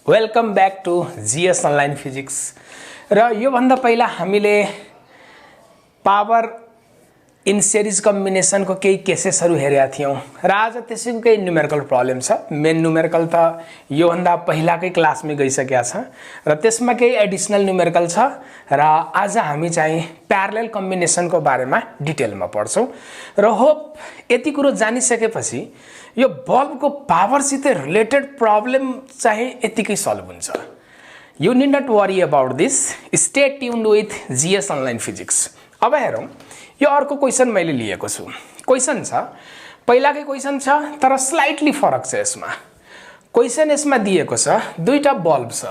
Welcome back to GS online physics र यो भन्दा पहिला हामीले पावर इन सीरीज कम्बिनेसन को केही केसेसहरु हेरेका थियौं र आज त्यसैको केही न्यूमेरिकल प्रब्लम छ। मेन न्यूमेरिकल त यो भन्दा पहिलाकै क्लासमै गइसकेका छ र त्यसमा केही एडिशनल न्यूमेरिकल छ र आज हामी चाहिँ प्यारलल कम्बिनेसन को बारेमा डिटेलमा पढ्छौं र होप यति कुरो जानिसकेपछि यो बल्ब को पावर सित रिलेटेड प्रब्लम चाहिँ यतिकै सल्भ हुन्छ। You need not worry about this. Stay tuned with GS online physics. अब हेरौं यो अर्को क्वेशन मैले लिएको छु। क्वेशन छ पहिलाकै क्वेशन छ तर स्लाइटली फरक छ यसमा। क्वेशन यसमा दिएको छ दुईटा बल्ब छ,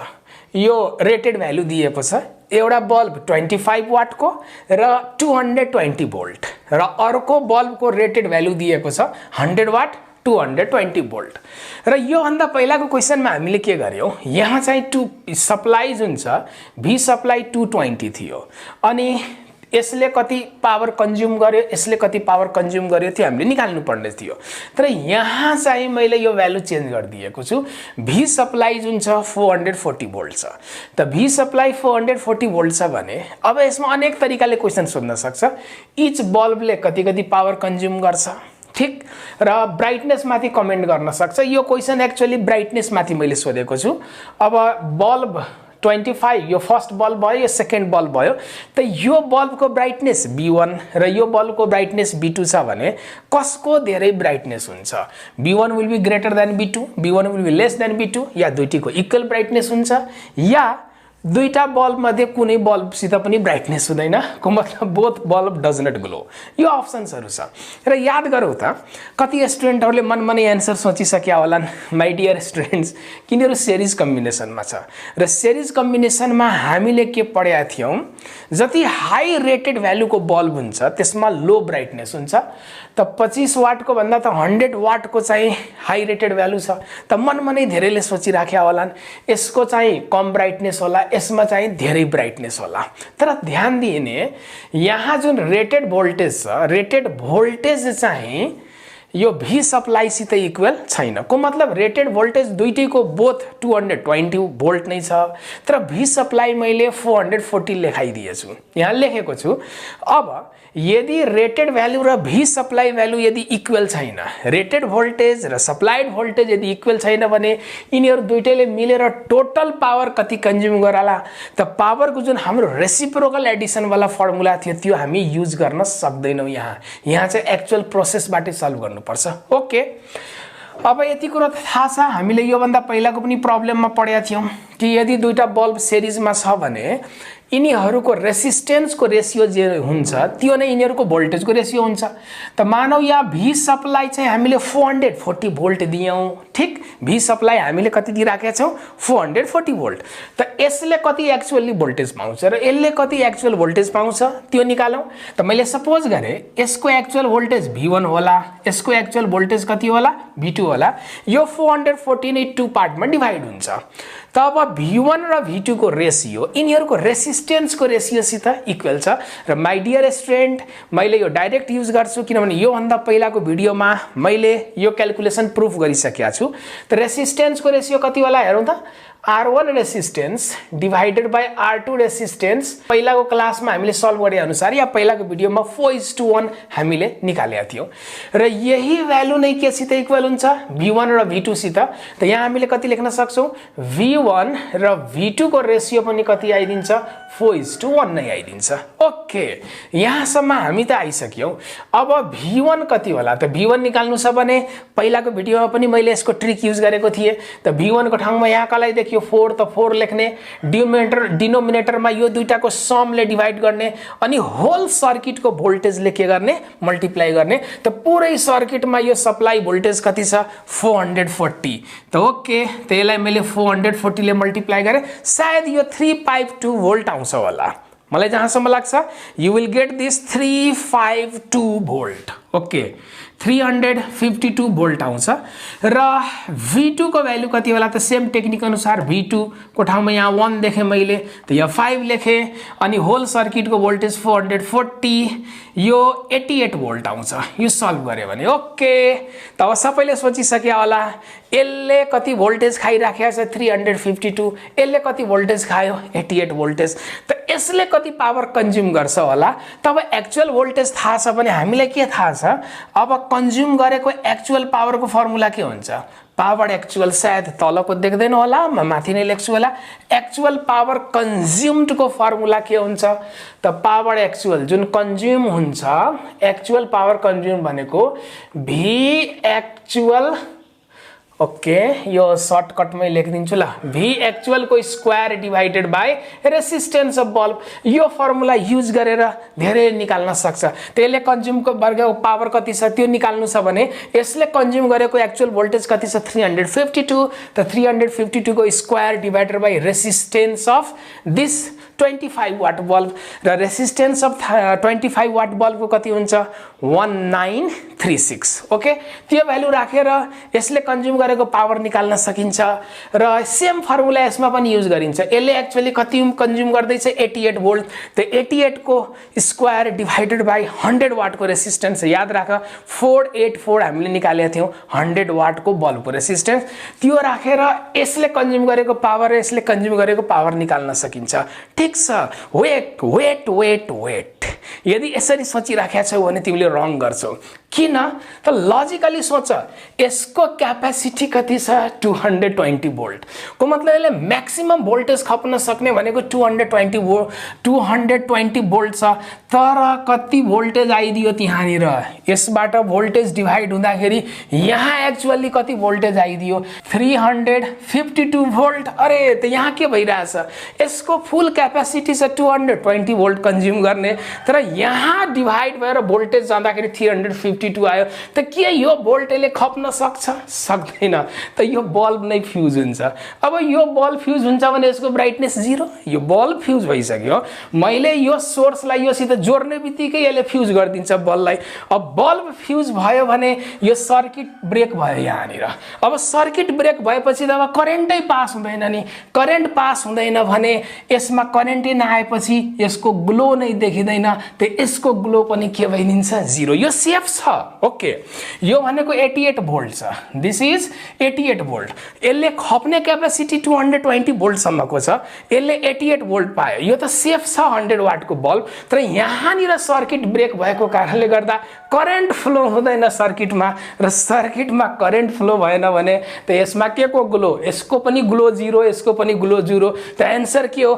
यो रेटेड भ्यालु दिएको छ। एउटा बल्ब 25 वाट को र 220 भोल्ट र अर्को बल्ब को रेटेड भ्यालु दिएको छ 100 वाट 220 भोल्ट र यो भन्दा पहिलाको क्वेशनमा हामीले के गर्यौं, यहाँ चाहिँ सप्लाई जुन छ भी सप्लाई 220 थियो अनि यसले कति पावर कन्ज्युम गर्यो, यसले कति पावर कन्ज्युम गर्यो त्यो हामीले निकाल्नु पर्ने थियो। तर यहाँ चाहिँ मैले यो भ्यालु चेन्ज गरिदिएको छु। भी सप्लाई जुन छ 440 भोल्ट छ। त भी सप्लाई 440 भोल्ट छ भने अब यसमा अनेक तरिकाले क्वेशन सोध्न सक्छ। इच बल्बले कति कति पावर कन्ज्युम गर्छ, ठीक, र ब्राइटनेस माथि कमेन्ट गर्न सक्छ। यो क्वेशन एक्चुअली ब्राइटनेस माथि मैले सोधेको छु। अब बल्ब 25 यो फर्स्ट बल्ब भयो, यो सेकेन्ड बल्ब भयो। त यो बल्ब को ब्राइटनेस B1 र यो बल्ब को ब्राइटनेस B2 छ भने कसको धेरै ब्राइटनेस हुन्छ? B1 will be greater than B2, B1 will be less than B2, या दुईटीको इक्वल ब्राइटनेस हुन्छ, या दुईटा बल्ब मध्ये कुनै बल्ब सित पनि ब्राइटनेस हुँदैन को मतलब both bulb does not glow. यो अप्सन्सहरु छ र याद गरौँ त कति स्टुडेन्टहरुले मनमनै आन्सर सोचिसक्या होलान्। माय डियर स्टुडेन्ट्स, किनीहरु सिरिज कम्बिनेसनमा छ र सिरिज कम्बिनेसनमा हामीले के पढेका थियौं, जति हाई रेटेड भ्यालु को बल्ब हुन्छ त्यसमा लो ब्राइटनेस हुन्छ। त 25 वाट को भन्दा त 100 वाट को चाहिँ हाई रेटेड भ्यालु छ। त मनमनै धेरैले सोचिराख्या होलान् यसको चाहिँ कम ब्राइटनेस होला, यसमा चाहिँ धेरै ब्राइटनेस होला। तर ध्यान दिइने यहाँ जुन रेटेड भोल्टेज छ, रेटेड भोल्टेज चाहिँ यो भी सप्लाई सित इक्वल छैन को मतलब रेटेड भोल्टेज दुईटैको बोथ 220 भोल्ट नै छ। तर भी सप्लाई मैले 440 लेखाइदिएछु, यहाँ लेखेको छु। अब यदि रेटेड भ्यालु र भी सप्लाई भ्यालु यदि इक्वल छैन, रेटेड भोल्टेज र सप्लाइड भोल्टेज यदि इक्वल छैन भने यिनीहरु दुईटैले मिलेर टोटल पावर कति कन्ज्युम गराला? त पावर को जुन हाम्रो रेसिप्रोकल एडिसन वाला फर्मुला थियो त्यो हामी युज गर्न सक्दैनौं। यहाँ चाहिँ एक्चुअल प्रोसेसबाटै सल्भ गर्नुपर्छ। ओके, अब यति कुरा थाहा छ। हामीले यो भन्दा पहिलाको पनि प्रब्लममा पढेका थियौं कि यदि दुईटा बल्ब सिरिजमा छ भने यिनीहरुको रेसिस्टेन्स को रेशियो जे हुन्छ त्यो नै यिनीहरुको भोल्टेज को रेशियो हुन्छ। त मानौ यहाँ भी सप्लाई चाहिँ हामीले 440 भोल्ट दियौं, ठीक, भी सप्लाई हामीले कति दिइराखेका छौं 440 भोल्ट। त यसले कति एक्चुअली भोल्टेज पाउँछ र यसले कति एक्चुअल भोल्टेज पाउँछ त्यो निकालौं। त मैले सपोज गरे यसको एक्चुअल भोल्टेज V1 होला, यसको एक्चुअल भोल्टेज कति होला V2 होला। यो 440 नै टु पार्टमा डिवाइड हुन्छ। त अब V1 र V2 को रेशियो यिनीहरुको रेसिस्टेन्स को रेशियो सित इक्वल छ। र माय डियर स्टुडेन्ट, मैले यो डाइरेक्ट युज गर्छु किनभने यो भन्दा पहिलाको भिडियोमा मैले यो क्याल्कुलेसन प्रुफ गरिसकेका छु। त रेसिस्टेन्स को रेशियो कति होला हेरौं त, R1 resistance divided by R2 resistance. पहिलाको क्लासमा हामीले सल्भ गरे अनुसार या पहिलाको भिडियोमा 4:1 हामीले निकालेका थियौं र यही भ्यालु नै के सित इक्वल हुन्छ V1 र V2 सित। त यहाँ हामीले कति लेख्न सक्छौं, V1 र V2 को रेशियो पनि कति आइदिन्छ 4:1 नै आइदिन्छ। ओके, यहाँसम्म हामी त आइसक्यौं। अब V1 कति होला? त V1 निकाल्नु छ भने पहिलाको भिडियोमा पनि मैले यसको ट्रिक युज गरेको थिए। त V1 को ठाउँमा यहाँ कलाई देखियो 4 त 4 लेख्ने, डिनोमिनेटरमा यो दुईटाको समले डिवाइड गर्ने अनि होल सर्किट को भोल्टेजले के गर्ने मल्टिप्लाई गर्ने। त पुरै सर्किटमा यो सप्लाई भोल्टेज कति छ 440। त ओके, त यसलाई मैले 440 ले मल्टिप्लाई गरे, सायद यो 352 भोल्ट आउँछ होला। मलाई जहाँसम्म लाग्छ you will get this 352 volt. Okay, 352 volt आउँछ र V2 को भ्यालु कति होला त सेम टेक्निक अनुसार V2 को ठाउँमा यहाँ 1 लेखेँ मैले त यहाँ 5 लेखेँ अनि होल सर्किटको भोल्टेज 440 यो 88 भोल्ट आउँछ यो सल्भ गर्यो भने ओके त अब सबैले सोचिसक्यो होला यसले कति भोल्टेज खाइराखेको छ 352 यसले कति भोल्टेज खायो 88 भोल्टेज त यसले कति पावर कन्ज्युम गर्छ होला तब एक्चुअल भोल्टेज थाहा छ भने हामीलाई के थाहा छ अब कन्ज्युम गरेको एक्चुअल पावरको फर्मुला के हुन्छ पावर एक्चुअल सायद तलको देख्दैन होला म माथि नै लेख्छु होला एक्चुअल पावर कन्ज्युम्ड को फर्मुला के हुन्छ त पावर एक्चुअल जुन कन्ज्युम हुन्छ एक्चुअल पावर कन्ज्युम भनेको V एक्चुअल ओके यो सर्टकटमै लेखिदिन्छु ल V एक्चुअल को square divided by resistance of bulb यो फर्मुला युज गरेर धेरै निकाल्न सक्छ त्यसले कन्ज्युमको वर्गको पावर कति छ त्यो निकाल्नु छ भने यसले कन्ज्युम गरेको एक्चुअल भोल्टेज कति छ 352 त 352 को square divided by resistance of this 25 watt bulb र रेसिस्टेन्स अफ 25 वाट बल्बको कति हुन्छ 1936 ओके त्यो भ्यालु राखेर यसले कन्ज्युम गरेको पावर निकाल्न सकिन्छ र सेम फर्मुला यसमा पनि युज गरिन्छ यसले एक्चुअली कति कन्ज्युम गर्दैछ 88 भोल्ट त 88 को स्क्वायर डिवाइडेड बाइ 100 वाट को रेसिस्टेन्स याद राख 484 हामीले निकालेका थियौं 100 वाट को बल्बको रेसिस्टेन्स त्यो राखेर यसले कन्ज्युम गरेको पावर यसले कन्ज्युम गरेको पावर निकाल्न सकिन्छ ठीक छ वेट यदि यसरी सोचिराखेका छौ भने तिमीले रङ गर्छौ किन त लजिकली सोच यसको क्यापेसिटी कति छ 220 भोल्ट को मतलब यसले म्याक्सिमम भोल्टेज खप्न सक्ने भनेको 220 भोल्ट छ तर कति भोल्टेज आइदियो त्यहाँनिर यसबाट भोल्टेज डिवाइड हुँदाखेरि यहाँ एक्चुअली कति भोल्टेज आइदियो 352 भोल्ट अरे त यहाँ के भइराछ यसको फुल क्यापेसिटी छ 220 भोल्ट कन्ज्युम गर्ने तर यहाँ डिवाइड भएर भोल्टेज जाँदाखेरि 352 आयो त के यो भोल्टेजले खप्न सक्दैन त यो बल्ब नै फ्युज हुन्छ अब यो बल्ब फ्युज हुन्छ भने यसको ब्राइटनेस 0 यो बल्ब फ्युज भइसक्यो मैले यो सोर्सलाई योसित जोड्ने बित्तिकै यसले फ्युज गरिदिन्छ बल्बलाई अब बल्ब फ्युज भयो भने यो सर्किट ब्रेक भयो यहाँनिर अब सर्किट ब्रेक भएपछि त अब करेन्टै पास हुँदैन नि करेन्ट पास हुँदैन भने यसमा करेन्टै नआएपछि यसको ग्लो नै देखिदैन त यसको ग्लो पनि के भइदिन्छ 0 यो सेफ छ ओके यो भनेको 88 भोल्ट छ दिस इज 88 भोल्ट यसले खप्ने क्यापेसिटी 220 भोल्ट सम्मको छ यसले 88 भोल्ट पायो यो त सेफ छ 100 वाट को बल्ब तर यहाँनिर सर्किट ब्रेक भएको कारणले गर्दा करेन्ट फ्लो हुँदैन सर्किटमा र सर्किटमा करेन्ट फ्लो भएन भने त यसमा के को ग्लो यसको पनि ग्लो 0 यसको पनि ग्लो 0 त आन्सर के हो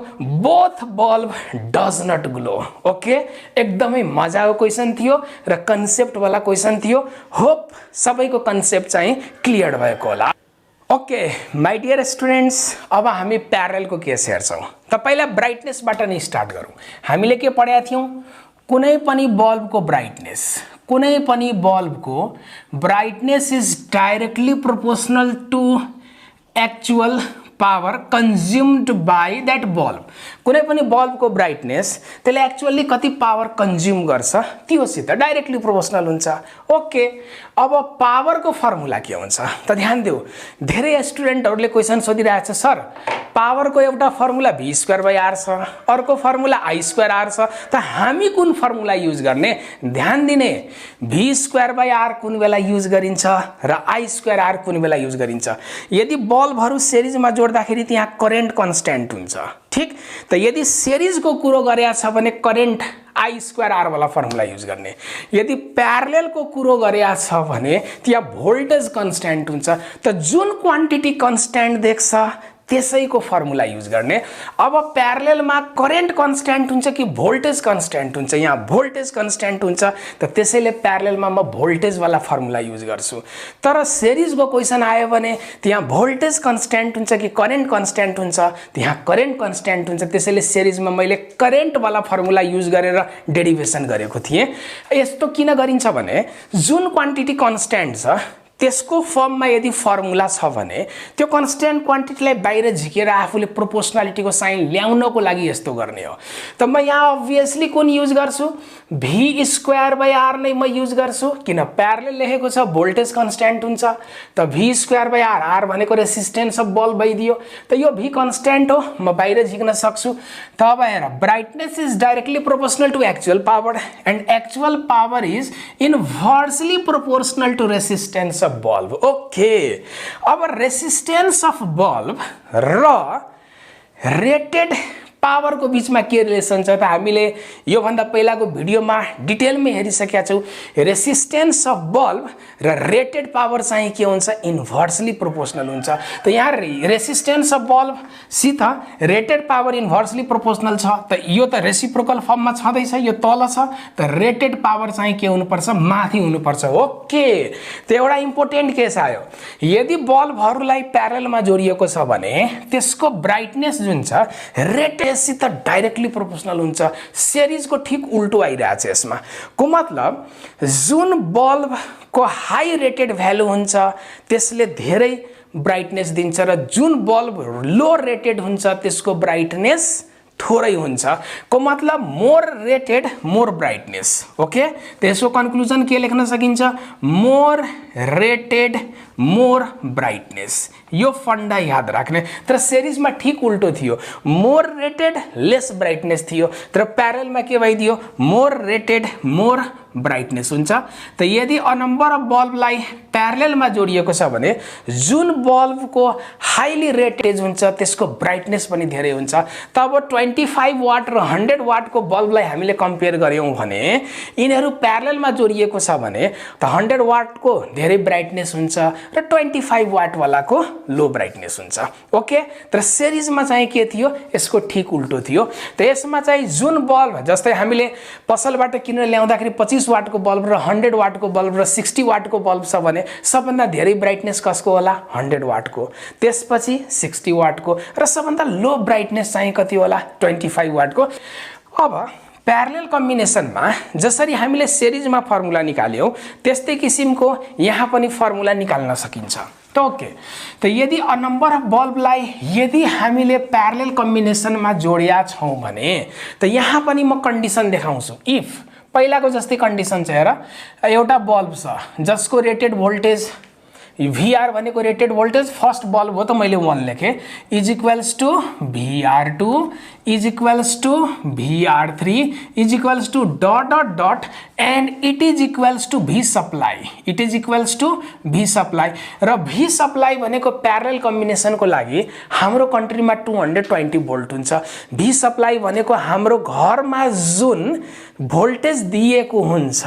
both bulb does not glow okay एकदमै मजाको क्वेशन थियो र कन्सेप्ट वाला क्वेशन थियो होप सबैको कन्सेप्ट चाहिँ क्लियर भएको होला ओके माय डियर स्टुडेन्ट्स अब हामी प्यारलल को केस हेर्छौं त पहिला ब्राइटनेसबाट नै स्टार्ट गरौँ हामीले के पढेका थियौं कुनै पनि बल्बको brightness is directly proportional to actual power consumed by that bulb कुनै पनि बल्बको ब्राइटनेस त्यसले एक्चुअली कति पावर कन्ज्युम गर्छ त्योसित डाइरेक्टली प्रोपोर्शनल हुन्छ ओके अब पावरको फर्मुला के हुन्छ त ध्यान देऊ धेरै स्टुडेन्टहरुले क्वेशन सोधिरहेछ सर पावरको एउटा फर्मुला v²r छ अर्को फर्मुला i²r छ त हामी कुन फर्मुला युज गर्ने ध्यान दिने v²r कुन बेला युज गरिन्छ र i²r कुन बेला युज गरिन्छ यदि बल्बहरु सिरिजमा जोड्दाखेरि त्यहाँ करेन्ट कन्स्ट्यान्ट हुन्छ ठीक त यदि सिरिज को कुरो गरेया छ भने करेन्ट i²r वाला फर्मुला युज गर्ने यदि प्यारलल को कुरो गरेया छ भने त्यहाँ भोल्टेज कन्स्ट्यान्ट हुन्छ त जुन क्वान्टिटी कन्स्ट्यान्ट देख्छ त्यसैको फर्मुला युज गर्ने अब प्यारललमा करेन्ट कन्स्ट्यान्ट हुन्छ कि भोल्टेज कन्स्ट्यान्ट हुन्छ यहाँ भोल्टेज कन्स्ट्यान्ट हुन्छ त त्यसैले प्यारललमा म भोल्टेज वाला फर्मुला युज गर्छु तर सिरिजको क्वेशन आयो भने त्यहाँ भोल्टेज कन्स्ट्यान्ट हुन्छ कि करेन्ट कन्स्ट्यान्ट हुन्छ त्यहाँ करेन्ट कन्स्ट्यान्ट हुन्छ त्यसैले सिरिजमा मैले करेन्ट वाला फर्मुला युज गरेर डेरिभेसन गरेको थिए यस्तो किन गरिन्छ भने जुन क्वान्टिटी कन्स्ट्यान्ट छ त्यसको फर्ममा यदि फर्मुला छ भने त्यो कन्स्ट्यान्ट क्वान्टिटीलाई बाहिर झिकेर आफूले प्रोपोर्सनालिटीको साइन ल्याउनको लागि यस्तो गर्ने हो। त म यहाँ अब्भियसली कुन युज गर्छु, v स्क्वायर बाई r नै म युज गर्छु, किन प्यारलल लेखेको छ भोल्टेज कन्स्ट्यान्ट हुन्छ। त v square by r, r भनेको रेसिस्टेन्स अफ बल्ब भइदियो। त यो v कन्स्ट्यान्ट हो, म बाहिर झिक्न सक्छु। त अब हेर, brightness is directly proportional to actual power and actual power is inversely proportional to resistance of bulb. Okay, अब रेसिस्टेन्स अफ बल्ब र रेटेड पावर को बीच में के रिलेसन छ त हामीले यो भन्दा पहिलाको भिडियोमा डिटेलमा हेरिसकेका छौं। रेसिस्टेन्स अफ बल्ब र रेटेड पावर चाहिँ के हुन्छ, इन्भर्सली प्रोपोर्सनल हुन्छ। त यहाँ रेसिस्टेन्स अफ बल्ब सित रेटेड पावर इन्भर्सली प्रोपोर्सनल छ। त यो त रेसिप्रोकल फर्ममा छँदैछ, यो तल छ। त रेटेड पावर चाहिँ के हुनुपर्छ, माथि हुनुपर्छ। ओके, त एउटा इम्पोर्टेन्ट केस आयो, यदि बल्बहरुलाई प्यारललमा जोडिएको छ भने त्यसको ब्राइटनेस जुन छ रेटेड सित डाइरेक्टली प्रोपोर्सनल हुन्छ। सिरिज को ठीक उल्टो आइरहेछ यसमा। को मतलब जुन बल्ब को हाई रेटेड भ्यालु हुन्छ त्यसले धेरै ब्राइटनेस दिन्छ र जुन बल्ब लो रेटेड हुन्छ त्यसको ब्राइटनेस थोरै हुन्छ। को मतलब more rated more brightness. Okay, त्यसको कन्क्लुजन के लेख्न सकिन्छ, मोर रेटेड मोर ब्राइटनेस। यो फन्डा याद राख्ने। तर सिरिजमा ठीक उल्टो थियो, मोर रेटेड लेस ब्राइटनेस थियो। तर प्यारललमा के भइदियो, मोर रेटेड मोर ब्राइटनेस हुन्छ। त यदि अ नम्बर अफ बल्बलाई प्यारललमा जोडिएको छ भने जुन बल्बको हाईली रेटेज हुन्छ त्यसको ब्राइटनेस पनि धेरै हुन्छ। त अब 25 वाट र 100 वाटको बल्बलाई हामीले कम्पेयर गर्यौं भने यिनीहरू प्यारललमा जोडिएको छ भने त 100 वाटको धेरै ब्राइटनेस हुन्छ र 25 वाट वालाको लो ब्राइटनेस हुन्छ। ओके, तर सिरिजमा चाहिँ के थियो, यसको ठीक उल्टो थियो। त यसमा चाहिँ जुन बल्ब जस्तै हामीले पसलबाट किनेर ल्याउँदाखेरि 25 वाटको बल्ब र 100 वाटको बल्ब र 60 वाटको बल्ब छ भने सबभन्दा धेरै ब्राइटनेस कसको होला, 100 वाटको, त्यसपछि 60 वाटको र सबभन्दा लो ब्राइटनेस चाहिँ कति होला, 25 वाटको। अब प्यारलल कम्बिनेसनमा जसरी हामीले सिरिजमा फर्मुला निकाल्यौं त्यस्तै किसिमको यहाँ पनि फर्मुला निकाल्न सकिन्छ। त ओके, त यदि अ नम्बर अफ बल्बलाई यदि हामीले प्यारलल कम्बिनेसनमा जोडिया छौं भने त यहाँ पनि म कन्डिसन देखाउँछु। इफ पहिलाको जस्तै कन्डिसन छ, हेर एउटा बल्ब छ जसको रेटेड भोल्टेज VR भनेको रेटेड भोल्टेज, फर्स्ट बल्ब हो त मैले 1 लेखे, is equals to VR2 is equals to VR3 is equals to dot dot dot and it is equals to V supply. It is equals to V supply र V supply भनेको parallel कम्बिनेसनको लागि हाम्रो कन्ट्रीमा 220 भोल्ट हुन्छ। V supply भनेको हाम्रो घरमा जुन भोल्टेज दिएको हुन्छ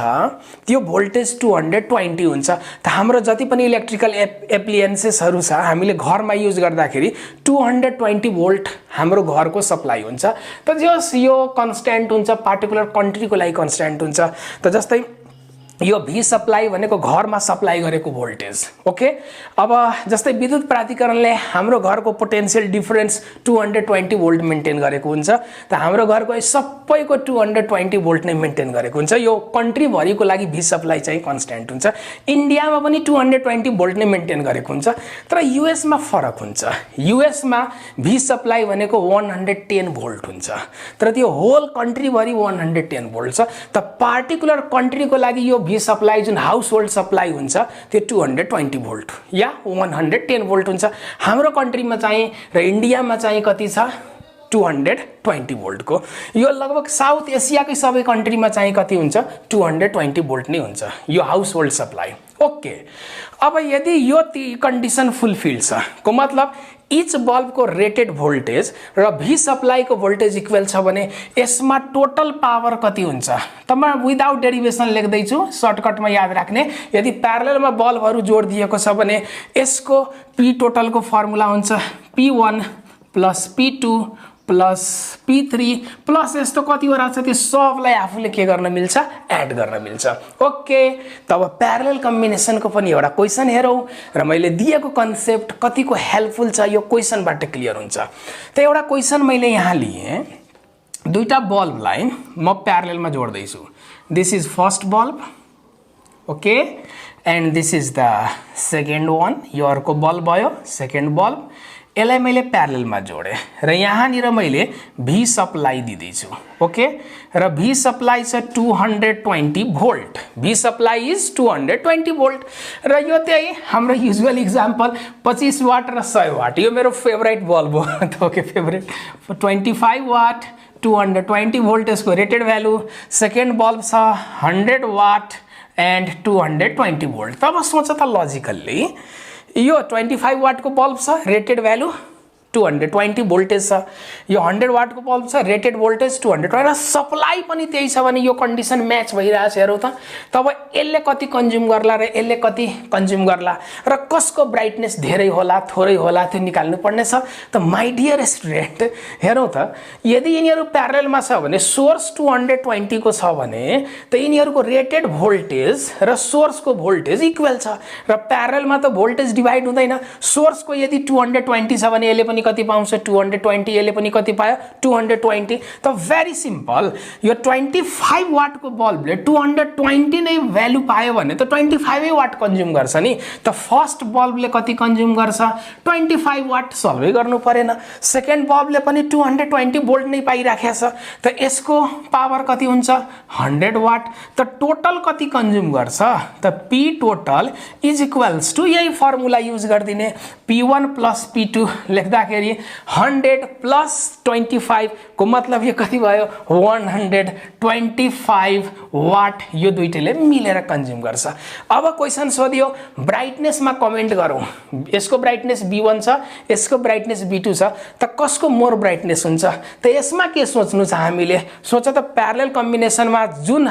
त्यो भोल्टेज 220 हुन्छ। त हाम्रो जति पनि इलेक्ट्रिकल एप्लियन्सेसहरु छ हामीले घरमा युज गर्दाखेरि 220 भोल्ट हाम्रो घरको सप्लाई हुन्छ। त जस यो कन्स्ट्यान्ट हुन्छ, पार्टिकुलर कन्ट्रीको लागि कन्स्ट्यान्ट हुन्छ। त जस्तै यो V सप्लाई भनेको घरमा सप्लाई गरेको भोल्टेज। ओके, अब जस्तै विद्युत प्राधिकरणले हाम्रो घरको पोटेन्शियल डिफरेन्स 220 भोल्ट मेन्टेन गरेको हुन्छ। त हाम्रो घरको सबैको 220 भोल्ट नै मेन्टेन गरेको हुन्छ। यो कन्ट्री भरिको लागि V सप्लाई चाहिँ कन्स्ट्यान्ट हुन्छ। इन्डियामा पनि 220 भोल्ट नै मेन्टेन गरेको हुन्छ। तर US मा फरक हुन्छ। US मा V सप्लाई भनेको 110 भोल्ट हुन्छ, तर त्यो होल कन्ट्री भरि 110 भोल्ट छ। त पार्टिकुलर कन्ट्रीको लागि यो V सप्लाई जुन हाउस होल्ड सप्लाई हुन्छ त्यो 220 भोल्ट या 110 भोल्ट हुन्छ। हाम्रो कन्ट्रीमा चाहिँ र इन्डियामा चाहिँ कति छ, 220 भोल्टको। यो लगभग साउथ एसियाकै सबै कन्ट्रीमा चाहिँ कति हुन्छ, 220 भोल्ट नै हुन्छ यो हाउस होल्ड सप्लाई। ओके, अब यदि यो कन्डिसन फुलफिल छ को मतलब इच बल्ब को रेटेड भोल्टेज र V सप्लाई को भोल्टेज इक्वल छ भने यसमा टोटल पावर कति हुन्छ त म विदाउट डेरिवेसन लेख्दै छु, सर्टकटमा याद राख्ने। यदि प्यारललमा बल्बहरु जोड दिएको छ भने यसको P टोटल को फर्मुला हुन्छ P1 + P2 + P3 प्लस यस्तो कतिवटा छ त्यो सबलाई आफूले के गर्न मिल्छ, एड गर्न मिल्छ। ओके, तब प्यारलल कम्बिनेसनको पनि एउटा क्वेशन हेरौं र मैले दिएको कन्सेप्ट कतिको हेल्पफुल छ यो क्वेशनबाट क्लियर हुन्छ। त एउटा क्वेशन मैले यहाँ लिए, दुईटा बल्बलाई म प्यारललमा जोड्दै छु। This is first bulb, okay, and this is the second one, यो अर्को बल्ब भयो सेकेन्ड बल्ब। यसलाई मैले प्यारललमा जोडेँ र यहाँनिर मैले भी सप्लाई दिँदैछु। ओके, र भी सप्लाई छ 220 volt, V supply is 220 volt र यो त्यही हाम्रो युजुअल इक्जाम्पल 25 वाट र 100 वाट, यो मेरो फेभरेट बल्ब हो। ओके, फेभरेट 25 वाट 220 भोल्ट यसको रेटेड भ्यालु। सेकेन्ड बल्ब छ 100 वाट एन्ड 220 भोल्ट। तब सोच त लजिकल्ली यो 25 वाट को बल्ब छ, रेटेड भ्यालु 220 भोल्टेज छ, यो 100 वाट को बल्ब छ, रेटेड भोल्टेज 220 र सप्लाई पनि त्यही छ भने यो कन्डिसन म्याच भइरहेछ हेरौँ त। तब यसले कति कन्ज्युम गर्ला र यसले कति कन्ज्युम गर्ला र कसको ब्राइटनेस धेरै होला थोरै होला त्यो निकाल्नु पर्ने छ। त माई डियर स्टुडेन्ट हेरौँ त, यदि यिनीहरू प्यारललमा छ भने सोर्स 220 को छ भने त यिनीहरूको रेटेड भोल्टेज र सोर्सको भोल्टेज इक्वल छ र प्यारललमा त भोल्टेज डिभाइड हुँदैन। सोर्सको यदि 220 छ भने यसले पनि कति पाउँछ 220, यसले पनि कति पायो 220। त भेरी सिम्पल, यो 25 वाट को बल्बले 220 नै भ्यालु पायो भने त 25 वाट कन्ज्युम गर्छ नि। त फर्स्ट बल्बले कति कन्ज्युम गर्छ 25 वाट, सल्भै गर्नु परेन। सेकेन्ड बल्बले पनि 220 भोल्ट नै पाइराखेको छ, त यसको पावर कति हुन्छ 100 वाट। त टोटल कति कन्ज्युम गर्छ त P total is equals to यही फर्मुला युज गरिदिने, P1 प्लस P2 लेख्दाखेरि 100 प्लस 25 को मतलब यो कति भयो 125 वाट, यो दुईटैले मिलेर कन्ज्युम गर्छ। अब क्वेसन सोधियो ब्राइटनेसमा कमेन्ट गरौँ, यसको ब्राइटनेस B1 छ, यसको ब्राइटनेस B2 छ, त कसको मोर ब्राइटनेस हुन्छ। त यसमा के सोच्नु छ हामीले, सोच त प्यारलल कम्बिनेसनमा जुन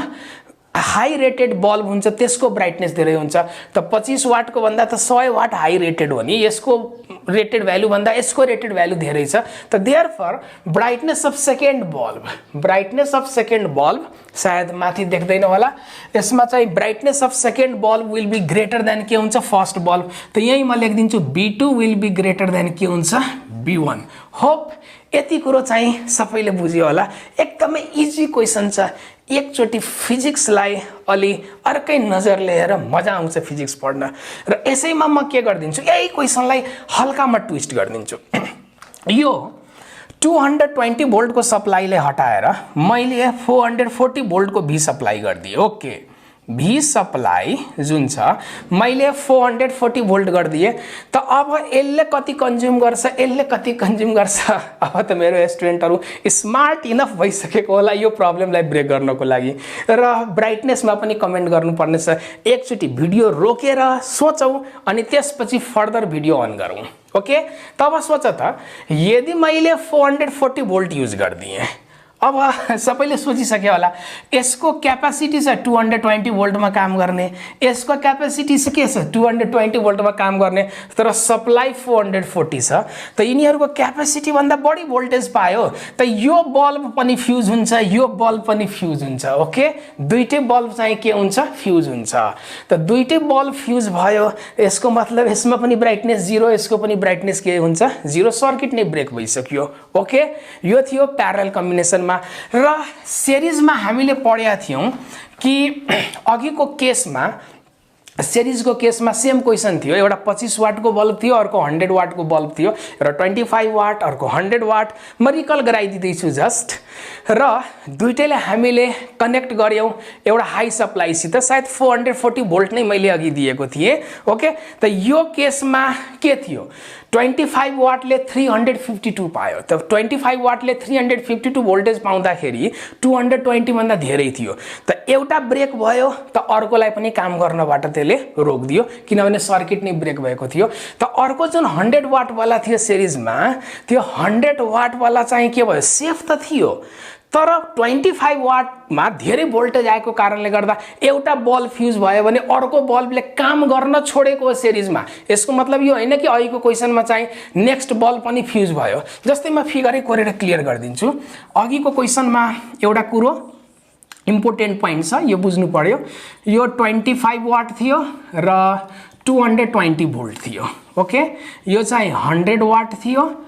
हाई रेटेड बल्ब हुन्छ त्यसको ब्राइटनेस धेरै हुन्छ। त 25 वाट को भन्दा त 100 वाट हाई रेटेड हो नि, यसको रेटेड भ्यालु भन्दा यसको रेटेड भ्यालु धेरै छ। त therefore brightness of second bulb, brightness of second bulb सायद माथि देख्दैन होला, यसमा चाहिँ brightness of second bulb will be greater than के हुन्छ फर्स्ट बल्ब। त यही म लेखिदिन्छु B2 will be greater than के हुन्छ B1। होप यति कुरो चाहिँ सबैले बुझ्यो होला। एकदमै इजी क्वेसन छ, एकचोटि फिजिक्सलाई अलि अर्कै नजरले हेरेर मजा आउँछ फिजिक्स पढ्न। र यसैमा म के गरिदिन्छु, यही क्वेसनलाई हल्कामा ट्विस्ट गरिदिन्छु। यो 220 भोल्टको सप्लाईले हटाएर मैले 440 भोल्टको भी सप्लाई गरिदिएँ। ओके, भी सप्लाई जुन छ मैले 440 भोल्ट गरिदिएँ। त अब यसले कति कन्ज्युम गर्छ, यसले कति कन्ज्युम गर्छ। अब त मेरो स्टुडेन्टहरू स्मार्ट इनफ भइसकेको होला यो प्रब्लमलाई ब्रेक गर्नको लागि, र ब्राइटनेसमा पनि कमेन्ट गर्नुपर्ने छ। एकचोटि भिडियो रोकेर सोचौँ अनि त्यसपछि फर्दर भिडियो अन गरौँ। ओके, तब सोच त यदि मैले 440 भोल्ट युज गरिदिएँ, अब सबैले सोचिसक्यो होला यसको क्यापासिटी छ 220 भोल्टमा काम गर्ने, यसको क्यापासिटी चाहिँ के छ 220 भोल्टमा काम गर्ने, तर सप्लाई 440 छ। त यिनीहरूको क्यापासिटी भन्दा बढी भोल्टेज पायो, त यो बल्ब पनि फ्युज हुन्छ, यो बल्ब पनि फ्युज हुन्छ। ओके, दुईटै बल्ब चाहिँ के हुन्छ फ्युज हुन्छ। त दुईटै बल्ब फ्युज भयो, यसको मतलब यसमा पनि ब्राइटनेस 0, यसको पनि ब्राइटनेस के हुन्छ 0, सर्किट नै ब्रेक भइसक्यो। ओके, यो थियो प्यारलल कम्बिनेसन। र सिरिजमा हामीले पढेका थियौं कि अघिको केसमा सिरिजको केसमा सेम क्वेसन थियो, एउटा 25 वाट को बल्ब थियो, अर्को 100 वाट को बल्ब थियो, र 25 वाट अर्को 100 वाट म रिकल गराइदिँदैछु जस्ट। र दुईटैले हामीले कनेक्ट गर्यौं एउटा हाई सप्लाईसित, सायद 440 भोल्ट नै मैले अघि दिएको थिएँ। ओके, त यो केसमा के थियो 25 वाटले 352 पायो। त 25 वाटले 352 भोल्टेज पाउँदाखेरि 220 भन्दा धेरै थियो। त एउटा ब्रेक भयो, त अर्कोलाई पनि काम गर्नबाट त्यसले रोकिदियो किनभने सर्किट नै ब्रेक भएको थियो। त अर्को जुन 100 वाट वाला थियो सिरिजमा, त्यो 100 वाट वाला चाहिँ के भयो सेफ त थियो, तर 25 वाटमा धेरै भोल्टेज आएको कारणले गर्दा एउटा बल्ब फ्युज भयो भने अर्को बल्बले काम गर्न छोडेको सिरिजमा। यसको मतलब यो हैन कि अहिलेको क्वेसनमा चाहिँ नेक्स्ट बल्ब पनि फ्युज भयो। जस्तै म फिगरै कोरेर क्लियर गरिदिन्छु। अघिको क्वेसनमा एउटा कुरो इम्पोर्टेन्ट पोइन्ट छ, यो बुझ्नु पर्यो। यो 25 वाट थियो र 220 भोल्ट थियो। ओके, यो चाहिँ 100 वाट थियो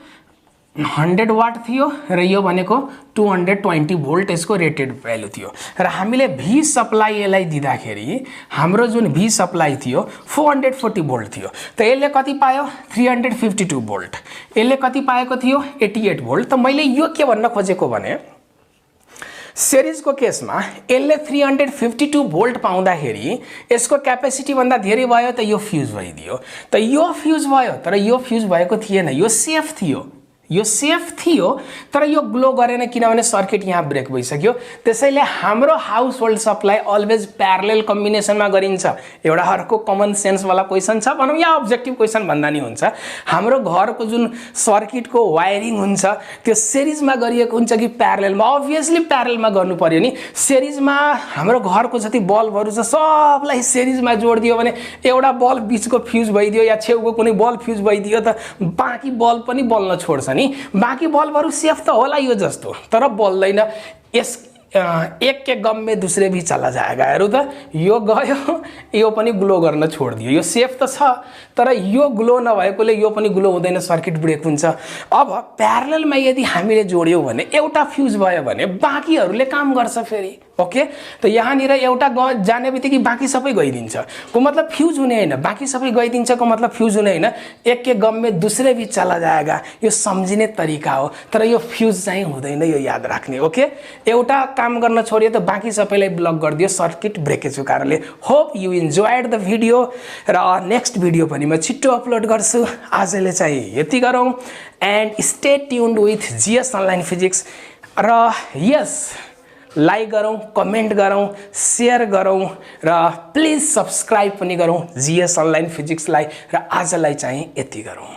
100 वाट थियो र यो भनेको 220 भोल्ट यसको रेटेड भ्यालु थियो र हामीले भी सप्लाई यसलाई दिँदाखेरि हाम्रो जुन भी सप्लाई थियो 440 भोल्ट थियो त यसले कति पायो 352 भोल्ट यसले कति पाएको थियो 88 भोल्ट त मैले यो के भन्न खोजेको भने सिरिजको केसमा यसले 352 भोल्ट पाउँदाखेरि यसको क्यापेसिटी भन्दा धेरै भयो त यो फ्युज भइदियो त यो फ्युज भयो तर यो फ्युज भएको थिएन यो सेफ थियो तर यो ग्लो गरेन किनभने सर्किट यहाँ ब्रेक भइसक्यो त्यसैले हाम्रो household supply always parallel कम्बिनेसनमा गरिन्छ एउटा अर्को कमन सेन्स वाला क्वेशन छ भनौं या अब्जेक्टिभ क्वेशन भन्दा नि हुन्छ हाम्रो घरको जुन सर्किटको वायरिङ हुन्छ त्यो सिरिजमा गरिएको हुन्छ कि प्यारललमा अभियसली प्यारललमा गर्नु पर्यो नि सिरिजमा हाम्रो घरको जति बल्बहरु छ सबलाई सिरिजमा जोड्दियो भने एउटा बल्ब बीचको फ्युज भइदियो या छेउको कुनै बल्ब फ्युज भइदियो त बाँकी बल्ब पनि बल्न छोड्छ नि बाँकी बल्बहरु सेफ त होला यो जस्तो तर बल्दैन यस एक के गम में दूसरे भी चला जाएगा हेरौँ त यो गयो यो पनि ग्लो गर्न छोड्दियो यो सेफ त छ तर यो ग्लो नभएकोले यो पनि ग्लो हुँदैन सर्किट ब्रेक हुन्छ अब प्यारललमा यदि हामीले जोड्यौं भने एउटा फ्युज भयो भने बाँकीहरुले काम गर्छ फेरि ओके त यहाँनिर एउटा जाने बित्तिकै बाँकी सबै गइदिन्छ को मतलब फ्युज हुने हैन बाँकी सबै गइदिन्छ को मतलब फ्युज हुने हैन एक के गम में दूसरे भी चला जाएगा यो समझिने तरिका हो तर यो फ्युज चाहिँ हुँदैन यो याद राख्ने ओके एउटा काम गर्न छोडियो त बाँकी सबैलाई ब्लक गरिदियो सर्किट ब्रेकेजको कारणले hope you enjoyed the video र नेक्स्ट भिडियो पनि म छिट्टो अपलोड गर्छु आजले चाहिँ यति गरौँ and stay tuned with GS online physics र यस लाइक गरौँ कमेन्ट गरौँ शेयर गरौँ र प्लिज सब्स्क्राइब पनि गरौँ जीएस अनलाइन फिजिक्सलाई र आजलाई चाहिँ यति गरौँ।